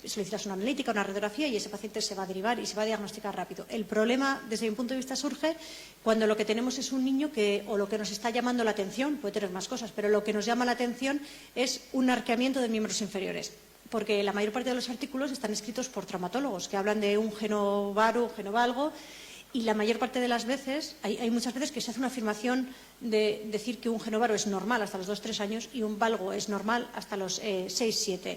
solicitas una analítica, una radiografía y ese paciente se va a derivar y se va a diagnosticar rápido. El problema, desde mi punto de vista, surge cuando lo que tenemos es un niño o lo que nos está llamando la atención, puede tener más cosas, pero lo que nos llama la atención es un arqueamiento de miembros inferiores. Porque la mayor parte de los artículos están escritos por traumatólogos que hablan de un genovaro, un genovalgo, y la mayor parte de las veces, hay muchas veces que se hace una afirmación de decir que un genovaro es normal hasta los 2-3 años y un valgo es normal hasta los 6-7.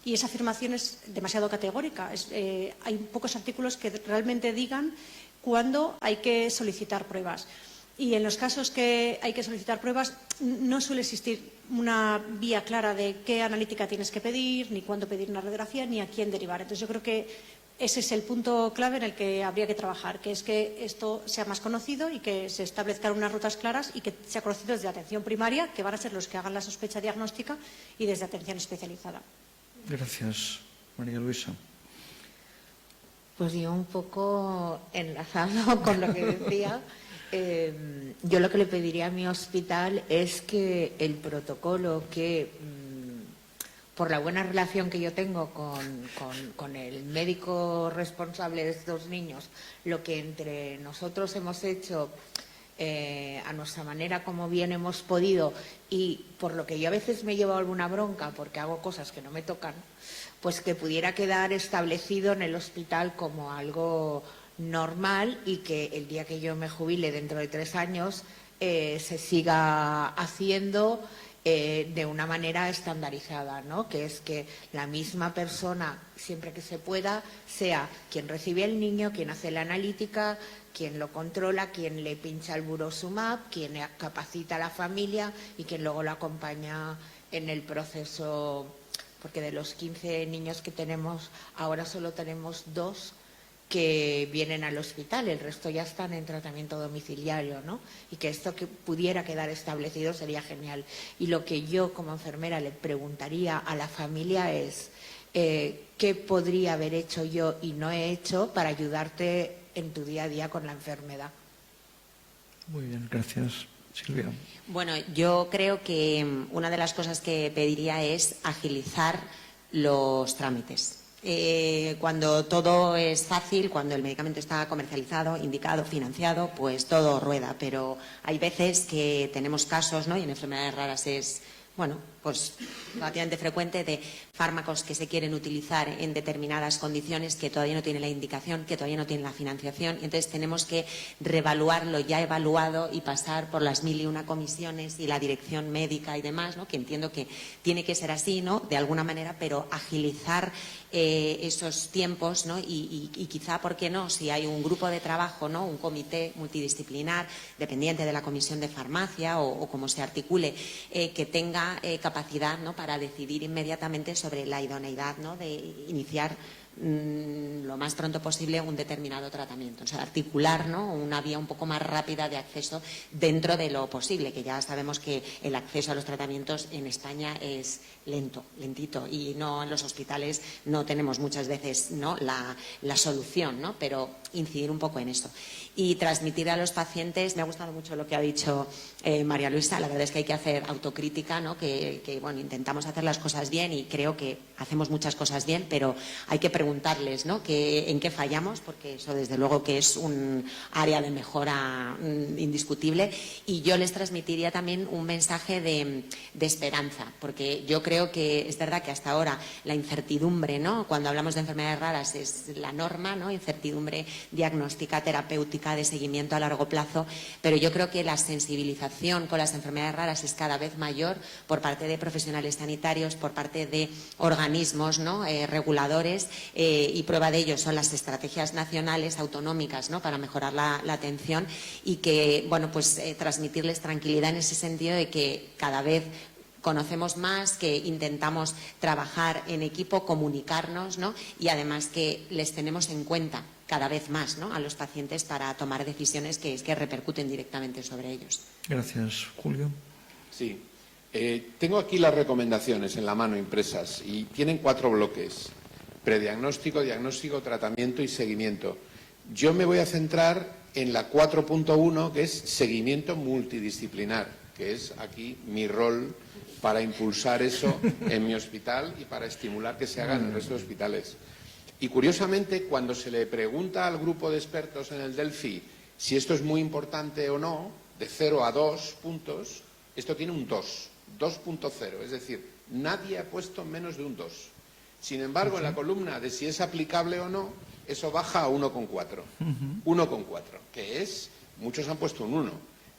Y esa afirmación es demasiado categórica. Hay pocos artículos que realmente digan cuándo hay que solicitar pruebas. Y en los casos que hay que solicitar pruebas, no suele existir una vía clara de qué analítica tienes que pedir, ni cuándo pedir una radiografía, ni a quién derivar. Entonces, yo creo que ese es el punto clave en el que habría que trabajar, que es que esto sea más conocido y que se establezcan unas rutas claras y que sea conocido desde atención primaria, que van a ser los que hagan la sospecha diagnóstica, y desde atención especializada. Gracias. María Luisa. Pues yo un poco enlazado con lo que decía, yo lo que le pediría a mi hospital es que el protocolo que, por la buena relación que yo tengo con el médico responsable de estos niños, lo que entre nosotros hemos hecho a nuestra manera, como bien hemos podido, y por lo que yo a veces me llevo alguna bronca porque hago cosas que no me tocan, pues que pudiera quedar establecido en el hospital como algo normal y que el día que yo me jubile dentro de 3 años se siga haciendo de una manera estandarizada, ¿no? Que es que la misma persona, siempre que se pueda, sea quien recibe al niño, quien hace la analítica, quien lo controla, quien le pincha el burosumab, quien capacita a la familia y quien luego lo acompaña en el proceso, porque de los 15 niños que tenemos, ahora solo tenemos 2 que vienen al hospital, el resto ya están en tratamiento domiciliario, ¿no? Y que esto que pudiera quedar establecido sería genial. Y lo que yo como enfermera le preguntaría a la familia es ¿qué podría haber hecho yo y no he hecho para ayudarte en tu día a día con la enfermedad? Muy bien, gracias. Silvia. Bueno, yo creo que una de las cosas que pediría es agilizar los trámites. Cuando todo es fácil, cuando el medicamento está comercializado, indicado, financiado, pues todo rueda. Pero hay veces que tenemos casos, ¿no? Y en enfermedades raras es, bueno, pues relativamente frecuente, de fármacos que se quieren utilizar en determinadas condiciones que todavía no tienen la indicación, que todavía no tienen la financiación. Y entonces tenemos que reevaluar lo ya evaluado y pasar por las 1001 comisiones y la dirección médica y demás, ¿no? Que entiendo que tiene que ser así, ¿no? De alguna manera, pero agilizar esos tiempos, ¿no? Y quizá, ¿por qué no? Si hay un grupo de trabajo, ¿no? Un comité multidisciplinar dependiente de la comisión de farmacia o como se articule, que tenga capacidad, ¿no? Para decidir inmediatamente sobre la idoneidad, ¿no? De iniciar lo más pronto posible un determinado tratamiento. O sea, articular, ¿no? Una vía un poco más rápida de acceso dentro de lo posible, que ya sabemos que el acceso a los tratamientos en España es lentito, y no en los hospitales no tenemos muchas veces, ¿no? la solución, ¿no? Pero incidir un poco en esto. Y transmitir a los pacientes, me ha gustado mucho lo que ha dicho María Luisa, la verdad es que hay que hacer autocrítica, ¿no? Que bueno, intentamos hacer las cosas bien y creo que hacemos muchas cosas bien, pero hay que preguntarles, ¿no? En qué fallamos, porque eso desde luego que es un área de mejora indiscutible. Y yo les transmitiría también un mensaje de esperanza, porque yo creo que es verdad que hasta ahora la incertidumbre, ¿no? Cuando hablamos de enfermedades raras es la norma, ¿no? Incertidumbre diagnóstica, terapéutica, de seguimiento a largo plazo, pero yo creo que la sensibilización con las enfermedades raras es cada vez mayor por parte de profesionales sanitarios, por parte de organismos, ¿no? Reguladores, y prueba de ello son las estrategias nacionales autonómicas, ¿no? Para mejorar la atención, y que, bueno, pues transmitirles tranquilidad en ese sentido de que cada vez conocemos más, que intentamos trabajar en equipo, comunicarnos, ¿no? Y además que les tenemos en cuenta cada vez más, ¿no? A los pacientes para tomar decisiones que repercuten directamente sobre ellos. Gracias. Julio. Sí. Tengo aquí las recomendaciones en la mano impresas y tienen 4 bloques: prediagnóstico, diagnóstico, tratamiento y seguimiento. Yo me voy a centrar en la 4.1, que es seguimiento multidisciplinar, que es aquí mi rol para impulsar eso en mi hospital y para estimular que se haga en el resto de hospitales. Y curiosamente, cuando se le pregunta al grupo de expertos en el Delphi si esto es muy importante o no, de 0 a 2 puntos, esto tiene un 2, 2.0, es decir, nadie ha puesto menos de un 2. Sin embargo, en la columna de si es aplicable o no, eso baja a 1,4. 1,4, que es, muchos han puesto un 1,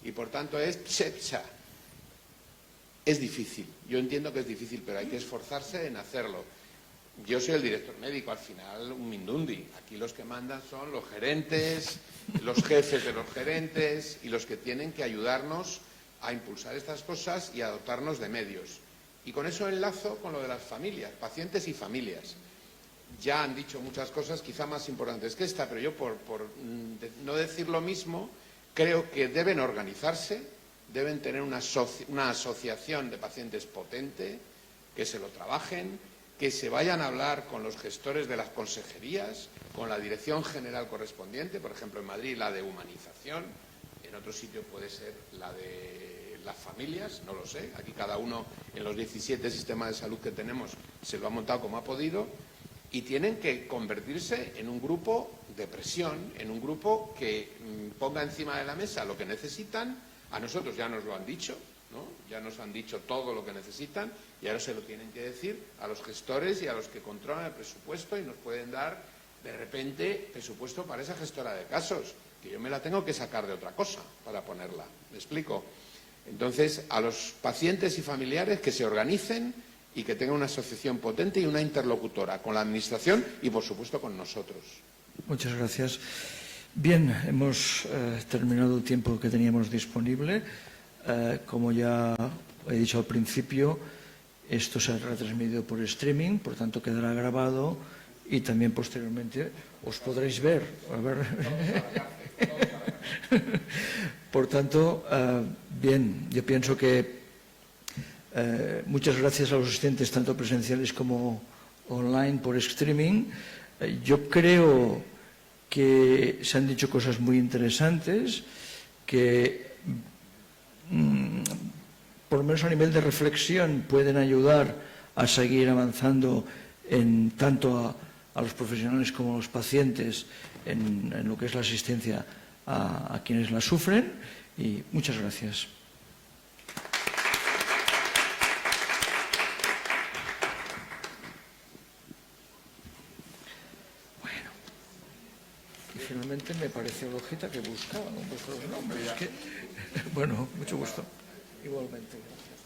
y por tanto es chepcha. Es difícil, yo entiendo que es difícil, pero hay que esforzarse en hacerlo. Yo soy el director médico, al final un mindundi. Aquí los que mandan son los gerentes, los jefes de los gerentes y los que tienen que ayudarnos a impulsar estas cosas y a dotarnos de medios. Y con eso enlazo con lo de las familias, pacientes y familias. Ya han dicho muchas cosas, quizá más importantes que esta, pero yo por no decir lo mismo, creo que deben organizarse, deben tener una asociación de pacientes potente, que se lo trabajen, que se vayan a hablar con los gestores de las consejerías, con la dirección general correspondiente, por ejemplo en Madrid la de humanización, en otro sitio puede ser la de las familias, no lo sé, aquí cada uno en los 17 sistemas de salud que tenemos se lo ha montado como ha podido, y tienen que convertirse en un grupo de presión, en un grupo que ponga encima de la mesa lo que necesitan. A nosotros ya nos lo han dicho, ¿no? Ya nos han dicho todo lo que necesitan y ahora se lo tienen que decir a los gestores y a los que controlan el presupuesto, y nos pueden dar de repente presupuesto para esa gestora de casos, que yo me la tengo que sacar de otra cosa para ponerla. ¿Me explico? Entonces, a los pacientes y familiares que se organicen y que tengan una asociación potente y una interlocutora con la Administración y, por supuesto, con nosotros. Muchas gracias. Bien, hemos terminado el tiempo que teníamos disponible. Como ya he dicho al principio, esto se ha retransmitido por streaming, por tanto quedará grabado y también posteriormente os podréis ver. A ver. Por tanto, bien, yo pienso que muchas gracias a los asistentes, tanto presenciales como online por streaming. Yo creo que se han dicho cosas muy interesantes, que por lo menos a nivel de reflexión pueden ayudar a seguir avanzando en tanto a los profesionales como a los pacientes en lo que es la asistencia a quienes la sufren. Y muchas gracias. Bueno, y finalmente me pareció la hojita que buscaba, no vuestros nombres. Bueno, mucho gusto. Igualmente, gracias.